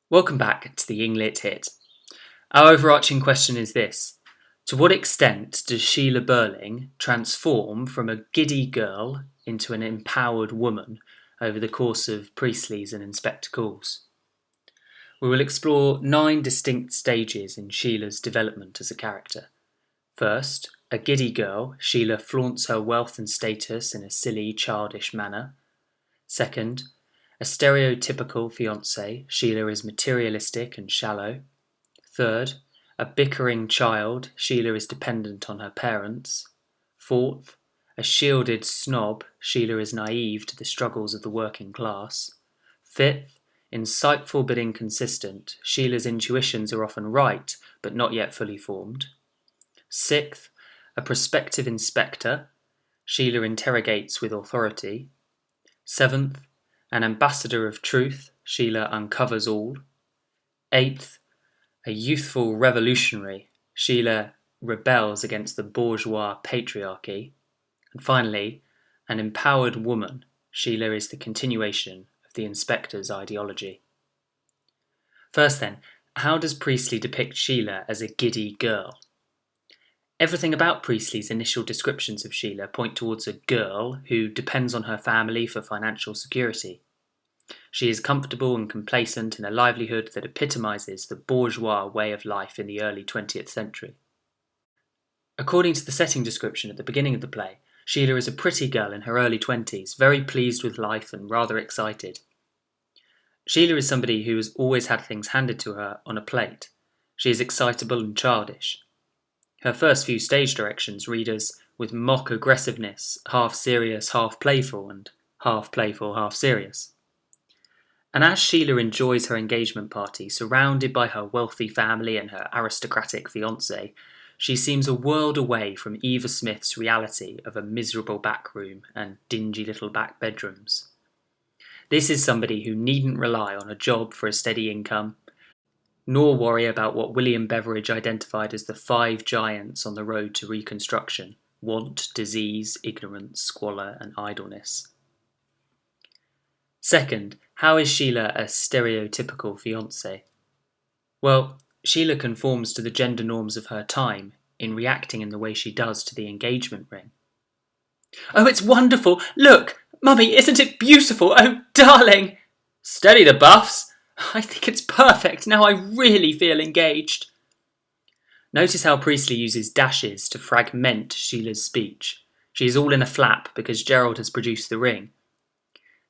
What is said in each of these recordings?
Welcome back to the Englit Hit. Our overarching question is this: to what extent does Sheila Birling transform from a giddy girl into an empowered woman over the course of Priestley's and Inspector Calls? We will explore 9 distinct stages in Sheila's development as a character. First, a giddy girl, Sheila flaunts her wealth and status in a silly, childish manner. Second, a stereotypical fiancée, Sheila is materialistic and shallow. Third, a bickering child, Sheila is dependent on her parents. Fourth, a shielded snob, Sheila is naive to the struggles of the working class. Fifth, insightful but inconsistent, Sheila's intuitions are often right, but not yet fully formed. Sixth, a prospective inspector, Sheila interrogates with authority. Seventh, an ambassador of truth, Sheila uncovers all. Eighth, a youthful revolutionary, Sheila rebels against the bourgeois patriarchy. And finally, an empowered woman, Sheila is the continuation of the inspector's ideology. First then, how does Priestley depict Sheila as a giddy girl? Everything about Priestley's initial descriptions of Sheila point towards a girl who depends on her family for financial security. She is comfortable and complacent in a livelihood that epitomizes the bourgeois way of life in the early 20th century. According to the setting description at the beginning of the play, Sheila is a pretty girl in her early 20s, very pleased with life and rather excited. Sheila is somebody who has always had things handed to her on a plate. She is excitable and childish. Her first few stage directions read as with mock aggressiveness, half serious, half playful, and half playful, half serious. And as Sheila enjoys her engagement party, surrounded by her wealthy family and her aristocratic fiancé, she seems a world away from Eva Smith's reality of a miserable back room and dingy little back bedrooms. This is somebody who needn't rely on a job for a steady income, nor worry about what William Beveridge identified as the 5 giants on the road to reconstruction: want, disease, ignorance, squalor, and idleness. Second, how is Sheila a stereotypical fiancée? Well, Sheila conforms to the gender norms of her time in reacting in the way she does to the engagement ring. "Oh, it's wonderful! Look! Mummy, isn't it beautiful? Oh, darling! Steady the buffs! I think it's perfect. Now I really feel engaged." Notice how Priestley uses dashes to fragment Sheila's speech. She is all in a flap because Gerald has produced the ring.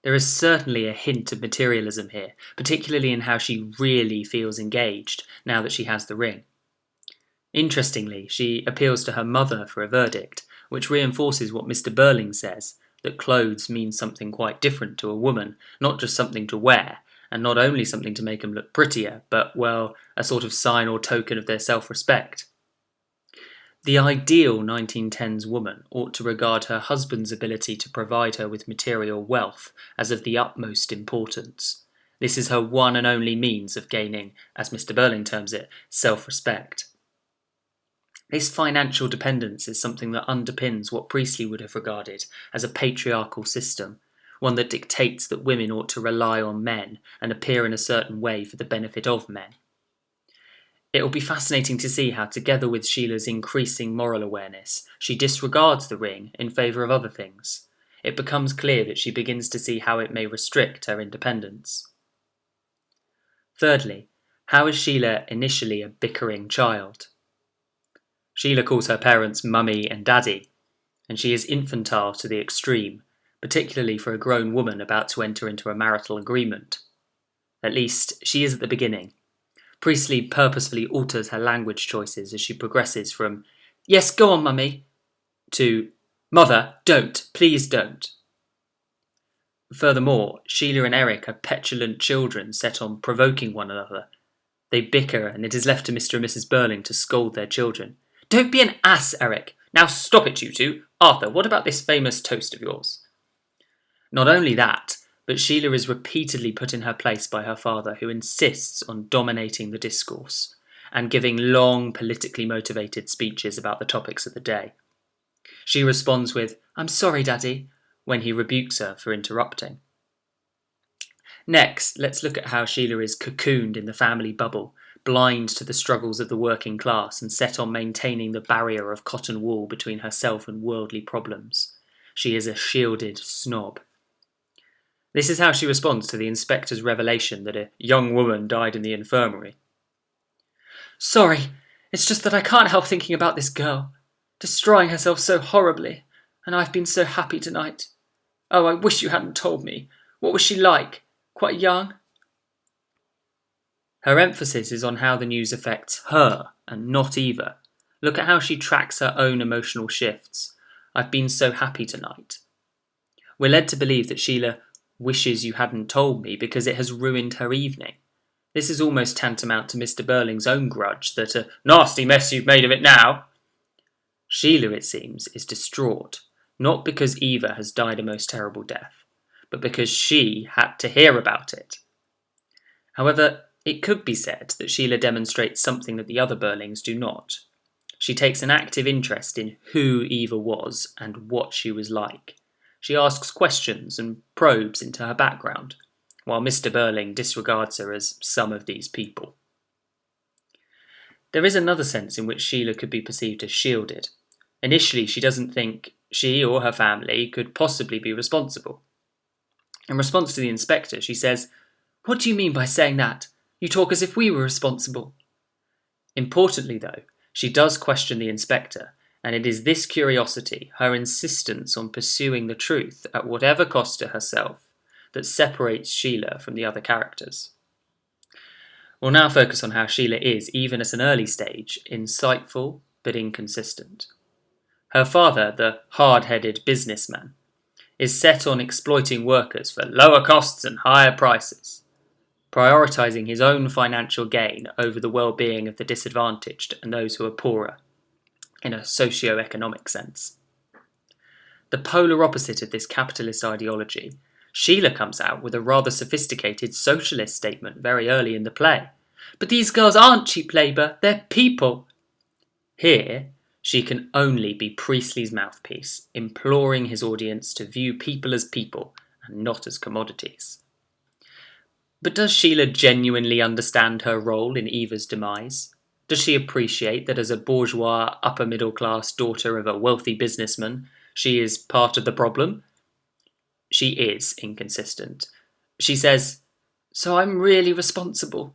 There is certainly a hint of materialism here, particularly in how she really feels engaged now that she has the ring. Interestingly, she appeals to her mother for a verdict, which reinforces what Mr. Birling says, that clothes mean something quite different to a woman, not just something to wear, and not only something to make them look prettier, but, well, a sort of sign or token of their self-respect. The ideal 1910s woman ought to regard her husband's ability to provide her with material wealth as of the utmost importance. This is her one and only means of gaining, as Mr. Birling terms it, self-respect. This financial dependence is something that underpins what Priestley would have regarded as a patriarchal system, one that dictates that women ought to rely on men and appear in a certain way for the benefit of men. It will be fascinating to see how, together with Sheila's increasing moral awareness, she disregards the ring in favour of other things. It becomes clear that she begins to see how it may restrict her independence. Thirdly, how is Sheila initially a bickering child? Sheila calls her parents mummy and daddy, and she is infantile to the extreme, particularly for a grown woman about to enter into a marital agreement. At least, she is at the beginning. Priestley purposefully alters her language choices as she progresses from "Yes, go on, mummy," to "Mother, don't, please don't." Furthermore, Sheila and Eric are petulant children set on provoking one another. They bicker, and it is left to Mr. and Mrs. Birling to scold their children. "Don't be an ass, Eric. Now stop it, you two. Arthur, what about this famous toast of yours?" Not only that, but Sheila is repeatedly put in her place by her father, who insists on dominating the discourse and giving long, politically motivated speeches about the topics of the day. She responds with, "I'm sorry, Daddy," when he rebukes her for interrupting. Next, let's look at how Sheila is cocooned in the family bubble, blind to the struggles of the working class and set on maintaining the barrier of cotton wool between herself and worldly problems. She is a shielded snob. This is how she responds to the inspector's revelation that a young woman died in the infirmary. "Sorry, it's just that I can't help thinking about this girl, destroying herself so horribly, and I've been so happy tonight. Oh, I wish you hadn't told me. What was she like? Quite young?" Her emphasis is on how the news affects her and not Eva. Look at how she tracks her own emotional shifts. "I've been so happy tonight." We're led to believe that Sheila wishes you hadn't told me because it has ruined her evening. This is almost tantamount to Mr. Birling's own grudge that a nasty mess you've made of it now. Sheila, it seems, is distraught, not because Eva has died a most terrible death, but because she had to hear about it. However, it could be said that Sheila demonstrates something that the other Birlings do not. She takes an active interest in who Eva was and what she was like. She asks questions and probes into her background, while Mr. Birling disregards her as some of these people. There is another sense in which Sheila could be perceived as shielded. Initially, she doesn't think she or her family could possibly be responsible. In response to the inspector, she says, "What do you mean by saying that? You talk as if we were responsible." Importantly, though, she does question the inspector, and it is this curiosity, her insistence on pursuing the truth at whatever cost to herself, that separates Sheila from the other characters. We'll now focus on how Sheila is, even at an early stage, insightful but inconsistent. Her father, the hard-headed businessman, is set on exploiting workers for lower costs and higher prices, prioritising his own financial gain over the well-being of the disadvantaged and those who are poorer, in a socio-economic sense. The polar opposite of this capitalist ideology, Sheila comes out with a rather sophisticated socialist statement very early in the play. "But these girls aren't cheap labour, they're people." Here, she can only be Priestley's mouthpiece, imploring his audience to view people as people and not as commodities. But does Sheila genuinely understand her role in Eva's demise? Does she appreciate that as a bourgeois, upper-middle-class daughter of a wealthy businessman, she is part of the problem? She is inconsistent. She says, "So I'm really responsible."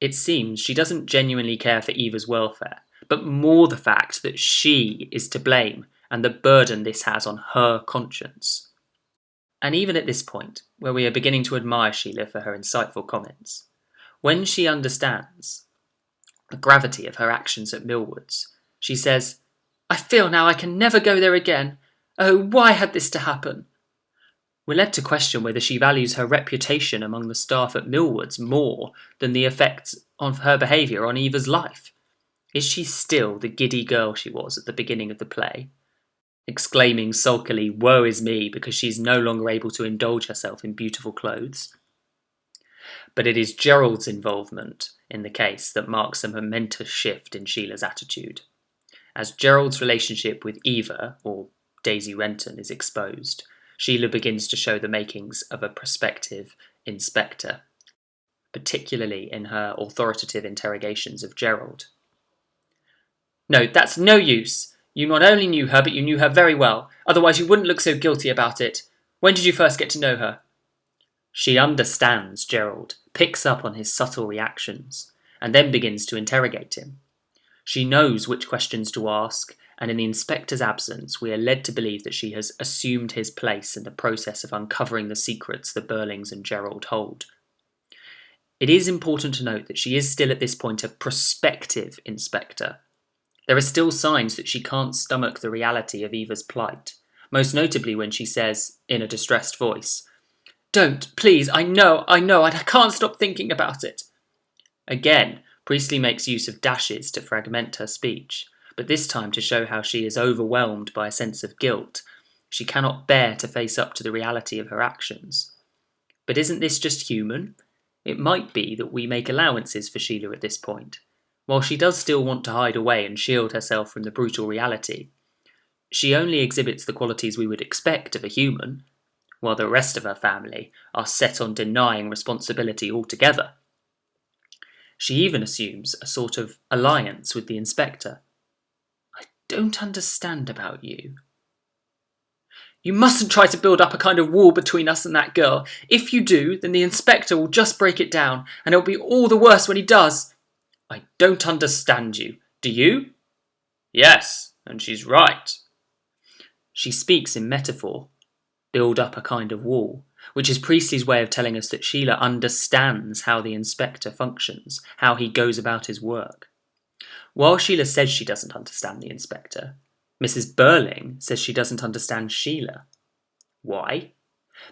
It seems she doesn't genuinely care for Eva's welfare, but more the fact that she is to blame and the burden this has on her conscience. And even at this point, where we are beginning to admire Sheila for her insightful comments, when she understands the gravity of her actions at Millwoods, she says, "I feel now I can never go there again. Oh, why had this to happen?" We're led to question whether she values her reputation among the staff at Millwoods more than the effects of her behaviour on Eva's life. Is she still the giddy girl she was at the beginning of the play, exclaiming sulkily, "Woe is me," because she's no longer able to indulge herself in beautiful clothes? But it is Gerald's involvement in the case that marks a momentous shift in Sheila's attitude. As Gerald's relationship with Eva, or Daisy Renton, is exposed, Sheila begins to show the makings of a prospective inspector, particularly in her authoritative interrogations of Gerald. "No, that's no use. You not only knew her, but you knew her very well. Otherwise you wouldn't look so guilty about it. When did you first get to know her?" She understands Gerald, picks up on his subtle reactions, and then begins to interrogate him. She knows which questions to ask, and in the inspector's absence, we are led to believe that she has assumed his place in the process of uncovering the secrets the Birlings and Gerald hold. It is important to note that she is still at this point a prospective inspector. There are still signs that she can't stomach the reality of Eva's plight, most notably when she says, in a distressed voice, "Don't, please, I know, and I can't stop thinking about it." Again, Priestley makes use of dashes to fragment her speech, but this time to show how she is overwhelmed by a sense of guilt. She cannot bear to face up to the reality of her actions. But isn't this just human? It might be that we make allowances for Sheila at this point. While she does still want to hide away and shield herself from the brutal reality, she only exhibits the qualities we would expect of a human. while the rest of her family are set on denying responsibility altogether. She even assumes a sort of alliance with the inspector. "I don't understand about you." "You mustn't try to build up a kind of wall between us and that girl. If you do, then the inspector will just break it down, and it'll be all the worse when he does." "I don't understand you. Do you?" "Yes, and she's right." She speaks in metaphor. Build up a kind of wall, which is Priestley's way of telling us that Sheila understands how the inspector functions, how he goes about his work. While Sheila says she doesn't understand the inspector, Mrs. Birling says she doesn't understand Sheila. Why?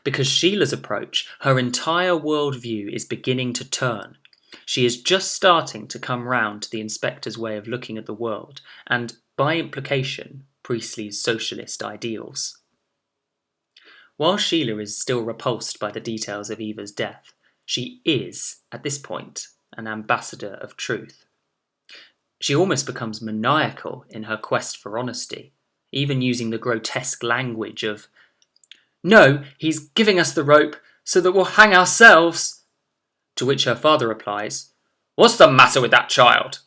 Because Sheila's approach, her entire worldview, is beginning to turn. She is just starting to come round to the inspector's way of looking at the world, and, by implication, Priestley's socialist ideals. While Sheila is still repulsed by the details of Eva's death, she is, at this point, an ambassador of truth. She almost becomes maniacal in her quest for honesty, even using the grotesque language of, "No, he's giving us the rope so that we'll hang ourselves." To which her father replies, "What's the matter with that child?"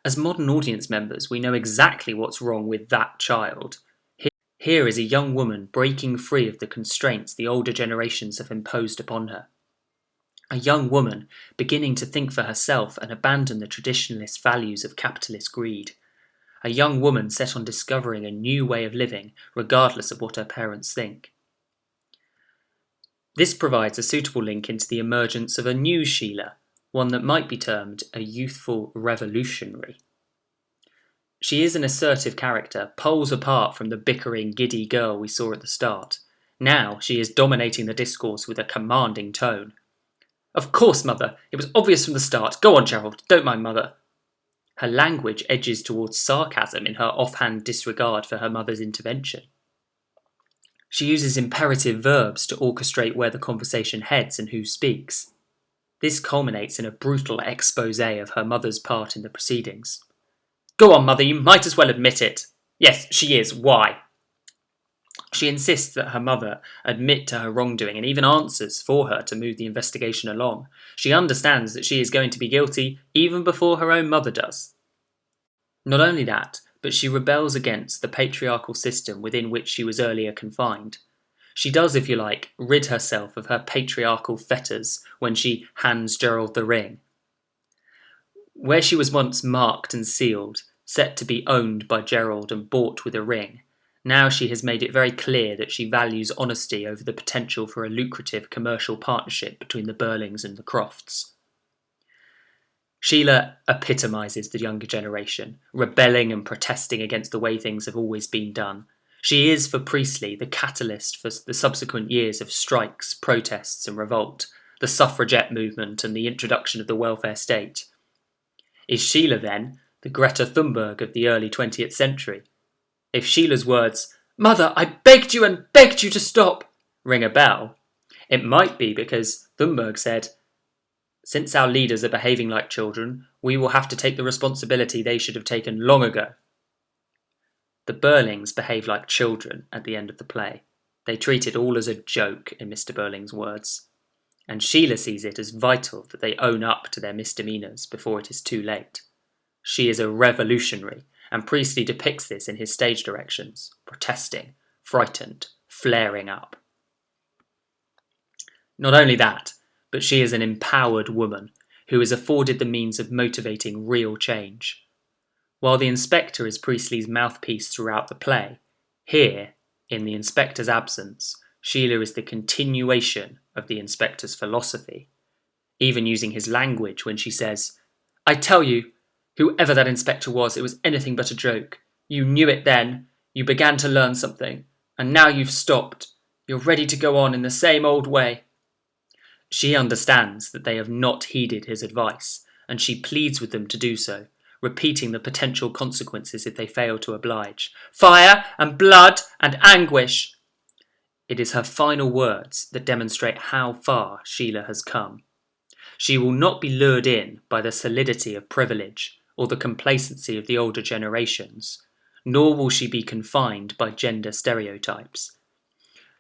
As modern audience members, we know exactly what's wrong with that child. Here is a young woman breaking free of the constraints the older generations have imposed upon her. A young woman beginning to think for herself and abandon the traditionalist values of capitalist greed. A young woman set on discovering a new way of living, regardless of what her parents think. This provides a suitable link into the emergence of a new Sheila, one that might be termed a youthful revolutionary. She is an assertive character, poles apart from the bickering, giddy girl we saw at the start. Now she is dominating the discourse with a commanding tone. "Of course, Mother, it was obvious from the start. Go on, Gerald, don't mind Mother." Her language edges towards sarcasm in her offhand disregard for her mother's intervention. She uses imperative verbs to orchestrate where the conversation heads and who speaks. This culminates in a brutal exposé of her mother's part in the proceedings. "Go on, Mother, you might as well admit it." "Yes, she is. Why?" She insists that her mother admit to her wrongdoing and even answers for her to move the investigation along. She understands that she is going to be guilty even before her own mother does. Not only that, but she rebels against the patriarchal system within which she was earlier confined. She does, if you like, rid herself of her patriarchal fetters when she hands Gerald the ring. Where she was once marked and sealed, set to be owned by Gerald and bought with a ring, now she has made it very clear that she values honesty over the potential for a lucrative commercial partnership between the Birlings and the Crofts. Sheila epitomises the younger generation, rebelling and protesting against the way things have always been done. She is, for Priestley, the catalyst for the subsequent years of strikes, protests and revolt, the suffragette movement and the introduction of the welfare state. Is Sheila, then, the Greta Thunberg of the early 20th century? If Sheila's words, "Mother, I begged you and begged you to stop," ring a bell, it might be because Thunberg said, "Since our leaders are behaving like children, we will have to take the responsibility they should have taken long ago." The Birlings behave like children at the end of the play. They treat it all as a joke, in Mr. Birling's words. And Sheila sees it as vital that they own up to their misdemeanours before it is too late. She is a revolutionary, and Priestley depicts this in his stage directions, protesting, frightened, flaring up. Not only that, but she is an empowered woman who is afforded the means of motivating real change. While the inspector is Priestley's mouthpiece throughout the play, here, in the inspector's absence, Sheila is the continuation of the inspector's philosophy, even using his language when she says, "I tell you, whoever that inspector was, it was anything but a joke. You knew it then, you began to learn something, and now you've stopped. You're ready to go on in the same old way." She understands that they have not heeded his advice, and she pleads with them to do so, repeating the potential consequences if they fail to oblige. "Fire and blood and anguish." It is her final words that demonstrate how far Sheila has come. She will not be lured in by the solidity of privilege or the complacency of the older generations, nor will she be confined by gender stereotypes.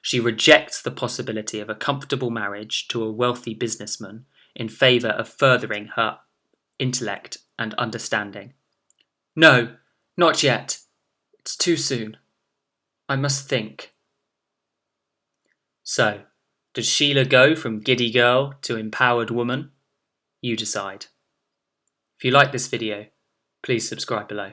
She rejects the possibility of a comfortable marriage to a wealthy businessman in favour of furthering her intellect and understanding. No, not yet. It's too soon. I must think. So, does Sheila go from giddy girl to empowered woman? You decide. If you like this video, please subscribe below.